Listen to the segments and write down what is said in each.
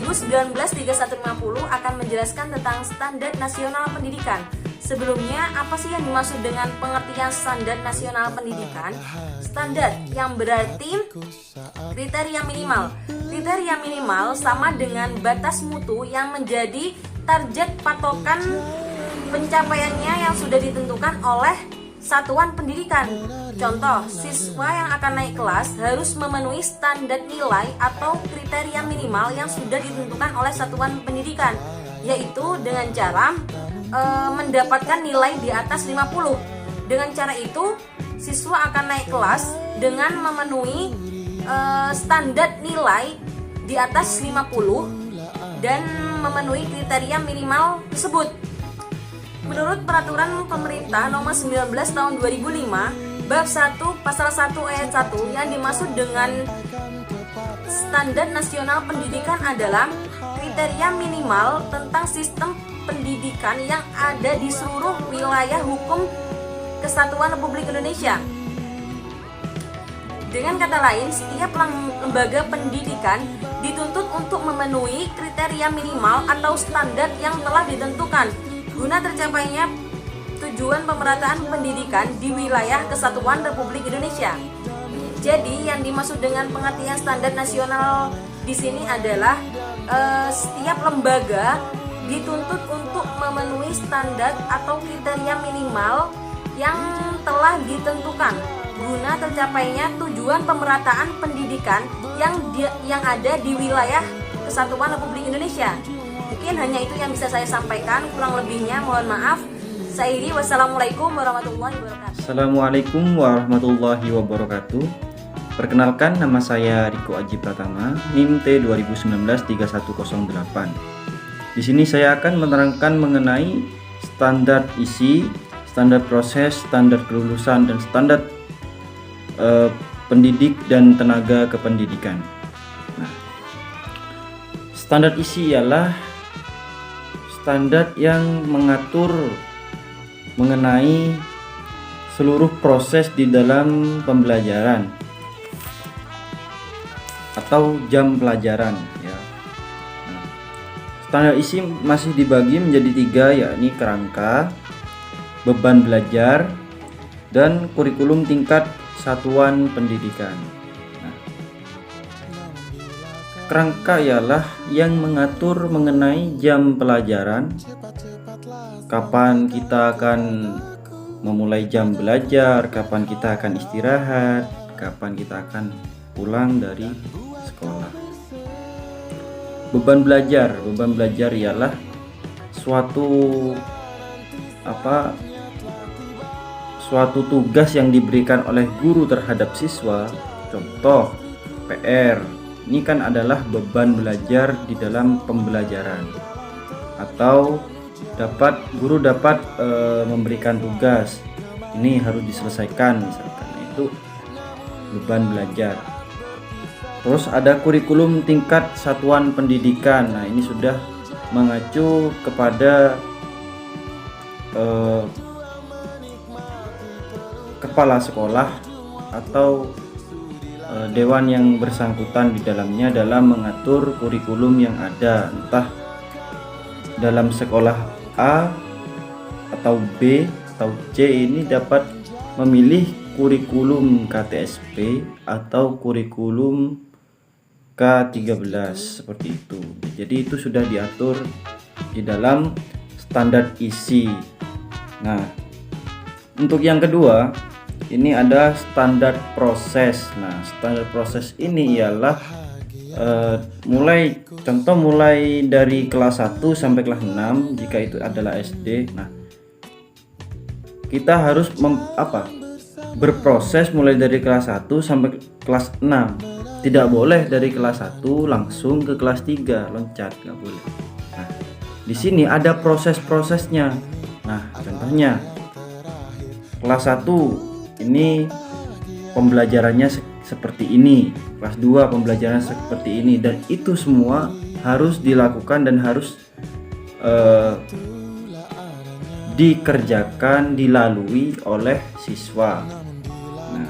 2019-3150 akan menjelaskan tentang standar nasional pendidikan. Sebelumnya, apa sih yang dimaksud dengan pengertian standar nasional pendidikan? Standar yang berarti kriteria minimal. Kriteria minimal sama dengan batas mutu yang menjadi target patokan pencapaiannya yang sudah ditentukan oleh satuan pendidikan. Contoh, siswa yang akan naik kelas harus memenuhi standar nilai atau kriteria minimal yang sudah ditentukan oleh satuan pendidikan, yaitu dengan cara mendapatkan nilai di atas 50. Dengan cara itu, siswa akan naik kelas dengan memenuhi standar nilai di atas 50 dan memenuhi kriteria minimal tersebut. Menurut Peraturan Pemerintah Nomor 19 Tahun 2005, Bab 1 Pasal 1 Ayat 1, yang dimaksud dengan Standar Nasional Pendidikan adalah kriteria minimal tentang sistem pendidikan yang ada di seluruh wilayah hukum Kesatuan Republik Indonesia. Dengan kata lain, setiap lembaga pendidikan dituntut untuk memenuhi kriteria minimal atau standar yang telah ditentukan guna tercapainya tujuan pemerataan pendidikan di wilayah Kesatuan Republik Indonesia. Jadi, yang dimaksud dengan pengertian standar nasional di sini adalah setiap lembaga dituntut untuk memenuhi standar atau kriteria minimal yang telah ditentukan guna tercapainya tujuan pemerataan pendidikan yang ada di wilayah Kesatuan Republik Indonesia. Mungkin hanya itu yang bisa saya sampaikan, kurang lebihnya mohon maaf. Saya Iri, wassalamualaikum warahmatullahi wabarakatuh. Assalamualaikum warahmatullahi wabarakatuh. Perkenalkan, nama saya Riko Aji Pratama, NIM T 2019-3108. Di sini saya akan menerangkan mengenai standar isi, standar proses, standar kelulusan, dan standar pendidik dan tenaga kependidikan. Nah, standar isi ialah standar yang mengatur mengenai seluruh proses di dalam pembelajaran atau jam pelajaran ya. Nah, standar isi masih dibagi menjadi 3, yakni kerangka, beban belajar, dan kurikulum tingkat satuan pendidikan. Nah, kerangka ialah yang mengatur mengenai jam pelajaran, kapan kita akan memulai jam belajar, kapan kita akan istirahat, kapan kita akan pulang dari sekolah. Beban belajar ialah suatu tugas yang diberikan oleh guru terhadap siswa. Contoh PR, ini kan adalah beban belajar di dalam pembelajaran. Atau guru dapat memberikan tugas, ini harus diselesaikan misalkan, itu beban belajar. Terus ada kurikulum tingkat satuan pendidikan. Nah, ini sudah mengacu kepada kepala sekolah atau dewan yang bersangkutan di dalamnya dalam mengatur kurikulum yang ada, entah dalam sekolah A atau B atau C ini dapat memilih kurikulum KTSP atau kurikulum K13 seperti itu. Jadi itu sudah diatur di dalam standar isi. Nah, untuk yang kedua ini ada standar proses. Nah, standar proses ini ialah mulai dari kelas 1 sampai kelas 6 jika itu adalah SD. Nah, kita harus berproses mulai dari kelas 1 sampai kelas 6. Tidak boleh dari kelas 1 langsung ke kelas 3 loncat, nggak boleh. Nah, di sini ada proses-prosesnya. Nah, contohnya kelas 1 ini pembelajarannya seperti ini, kelas 2 pembelajaran seperti ini, dan itu semua harus dilakukan dan harus dikerjakan, dilalui oleh siswa. Nah,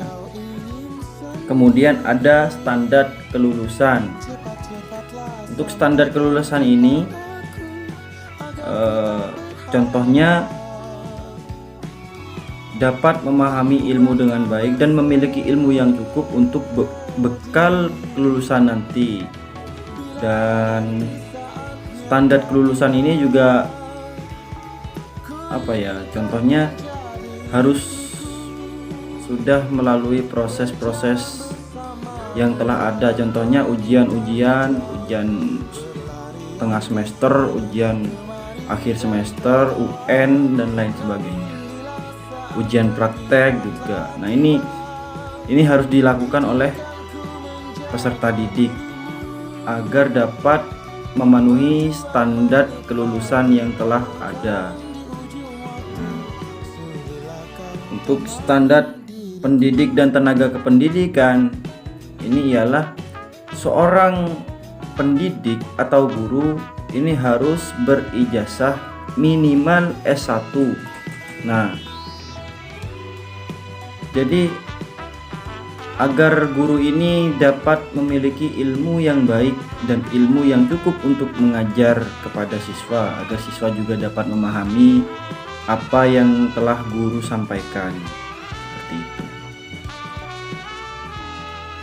kemudian ada standar kelulusan. Untuk standar kelulusan ini contohnya dapat memahami ilmu dengan baik dan memiliki ilmu yang cukup untuk bekal kelulusan nanti. Dan standar kelulusan ini juga contohnya harus sudah melalui proses-proses yang telah ada, contohnya ujian tengah semester, ujian akhir semester, UN dan lain sebagainya, ujian praktek juga. Nah, ini harus dilakukan oleh peserta didik agar dapat memenuhi standar kelulusan yang telah ada. Untuk standar pendidik dan tenaga kependidikan, ini ialah seorang pendidik atau guru ini harus berijazah minimal S1. Nah, jadi agar guru ini dapat memiliki ilmu yang baik dan ilmu yang cukup untuk mengajar kepada siswa, agar siswa juga dapat memahami apa yang telah guru sampaikan, seperti itu.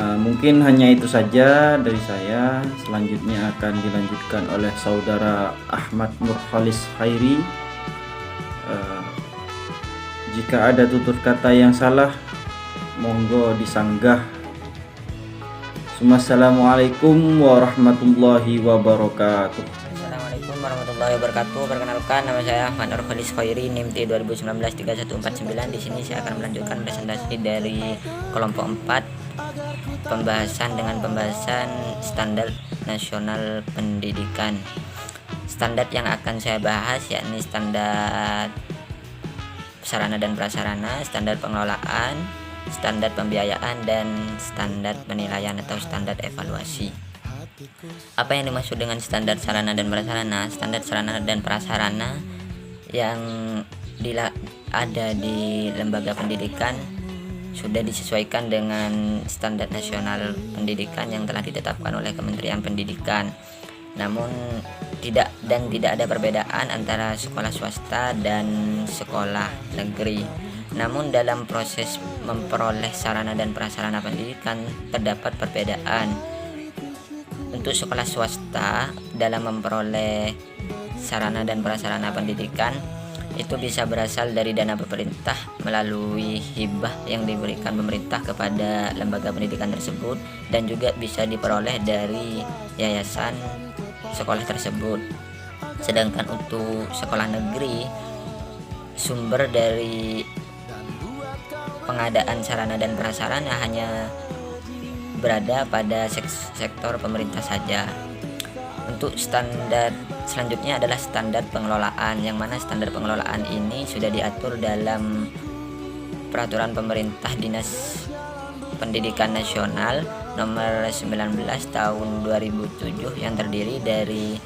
Mungkin hanya itu saja dari saya. Selanjutnya akan dilanjutkan oleh saudara Ahmad Nurkhalis Khairi. Jika ada tutur kata yang salah, monggo disanggah. Assalamualaikum warahmatullahi wabarakatuh. Assalamualaikum warahmatullahi wabarakatuh. Perkenalkan, nama saya Ahmad Nurkhalis Khairi, NIM T 2019-3149. Di sini saya akan melanjutkan presentasi dari kelompok 4, pembahasan standar nasional pendidikan. Standar yang akan saya bahas yakni standar sarana dan prasarana, standar pengelolaan, standar pembiayaan, dan standar penilaian atau standar evaluasi. Apa yang dimaksud dengan standar sarana dan prasarana? Standar sarana dan prasarana yang ada di lembaga pendidikan sudah disesuaikan dengan standar nasional pendidikan yang telah ditetapkan oleh Kementerian Pendidikan. Namun tidak ada perbedaan antara sekolah swasta dan sekolah negeri. Namun dalam proses memperoleh sarana dan prasarana pendidikan terdapat perbedaan. Untuk sekolah swasta dalam memperoleh sarana dan prasarana pendidikan itu bisa berasal dari dana pemerintah melalui hibah yang diberikan pemerintah kepada lembaga pendidikan tersebut, dan juga bisa diperoleh dari yayasan sekolah tersebut. Sedangkan untuk sekolah negeri, sumber dari pengadaan sarana dan prasarana hanya berada pada sektor pemerintah saja. Untuk standar selanjutnya adalah standar pengelolaan, yang mana standar pengelolaan ini sudah diatur dalam peraturan pemerintah Dinas Pendidikan Nasional nomor 19 tahun 2007 yang terdiri dari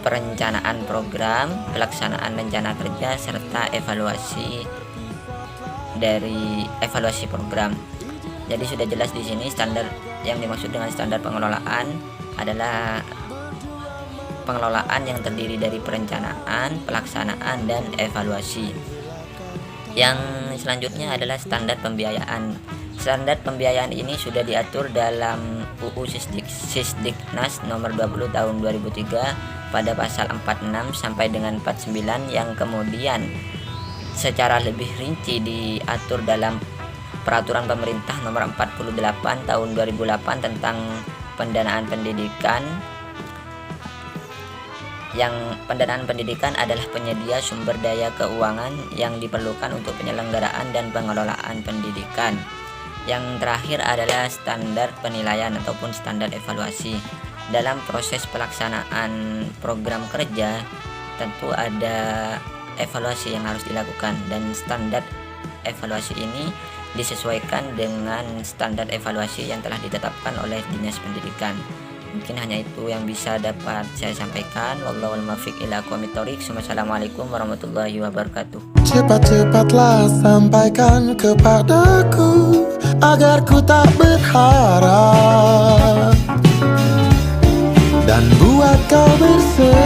perencanaan program, pelaksanaan rencana kerja, serta evaluasi program. Jadi sudah jelas di sini standar yang dimaksud dengan standar pengelolaan adalah pengelolaan yang terdiri dari perencanaan, pelaksanaan, dan evaluasi. Yang selanjutnya adalah standar pembiayaan. Standar pembiayaan ini sudah diatur dalam UU Sisdiknas nomor 20 tahun 2003 pada pasal 46 sampai dengan 49, yang kemudian secara lebih rinci diatur dalam peraturan pemerintah nomor 48 tahun 2008 tentang pendanaan pendidikan, yang pendanaan pendidikan adalah penyedia sumber daya keuangan yang diperlukan untuk penyelenggaraan dan pengelolaan pendidikan. Yang terakhir adalah standar penilaian ataupun standar evaluasi. Dalam proses pelaksanaan program kerja tentu ada evaluasi yang harus dilakukan, dan standar evaluasi ini disesuaikan dengan standar evaluasi yang telah ditetapkan oleh Dinas Pendidikan. Mungkin hanya itu yang bisa dapat saya sampaikan. Wallahul muwaffiq ila aqwamit thoriq. Wassalamualaikum warahmatullahi wabarakatuh. Cepat-cepatlah sampaikan kepadaku agar ku tak berharap, dan saat kau bersama.